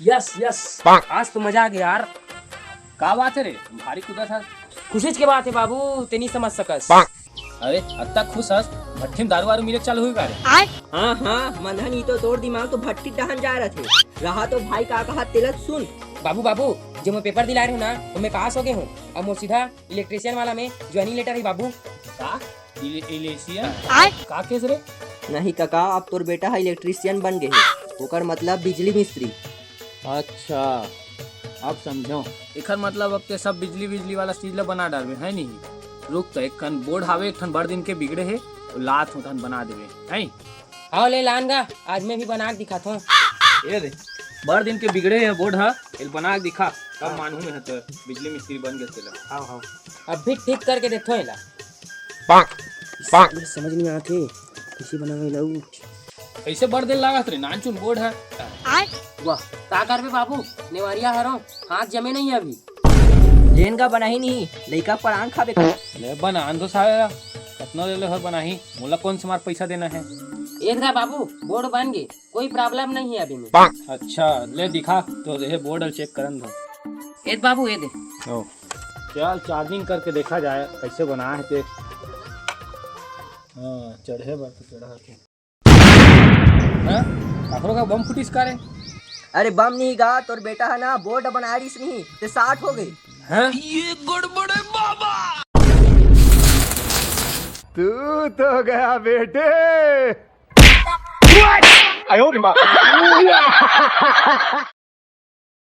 Yes yes, आज तो मजा आ गया यार। का बात है रे, भारी कूदा था। खुशी की बात है बाबू, तेनी समझ सकस। अरे अत्ता खुश हस, भट्टी में दारू वारू मिले चालू हुई का रे? हाँ हाँ, मंधन ही तो तोड़ दिमाग तो भट्टी दहन जा रहे थे। रहा तो भाई का कहा तिलक सुन। बाबू बाबू, जो मैं पेपर दिला रही हूँ ना, तो मैं पास हो गए हूँ। अब मैं सीधा इलेक्ट्रिशियन वाला में ज्वाइनिंग लेटर है बाबू। का इलेक्ट्रिशियन का केस रे? नहीं काका, अब तोर बेटा है इलेक्ट्रिशियन बन गए है। ओकर मतलब बिजली मिस्त्री। अच्छा अब समझो, एकर मतलब अब ते सब बिजली वाला चीज ला बना डालबे है नहीं। रुक तो एक खन बोर्ड हावे, एक खन बड़ दिन के बिगड़े है तो लात उठन बना देबे है। हाँ ले लानगा, आज मैं भी बना के दिखाता हूँ। ये रे बड़ दिन के बिगड़े है बोर्ड हा, एल बना के दिखा कब मानू में है तो बिजली मिस्त्री बन गए तेला। हाँ हाँ, अब भी ठीक करके देखो एला। समझ नहीं आते किसी बनावे लाऊ। ऐसे बड़ दिन लागत रे, नानचुन बोर्ड है। वाह, का करबे बाबू, नेवारिया हरो, हाथ जमे नहीं है अभी। जेन का बना ही नहीं, लइका परान खाबे का। ले बना तो सारा कतना ले ले हर बनाही, मोला कौन से मार पैसा देना है? एदगा बाबू, बोर्ड बन गए, कोई प्रॉब्लम नहीं है अभी में। अच्छा ले दिखा तो दे बोर्ड चेक करन दो। एद बाबू एद। ओ चल चार्जिंग करके देखा जाए कैसे बना है ते। हां चढ़े बा तो चढ़ा के। हां काकरो का बम फुटिस का रे? अरे बम नहीं गा, तोर बेटा है ना बोर्ड बना रही नहीं ते 60 हो गई। हैं ये गड़बड़ है बाबा। तू तो गया बेटे।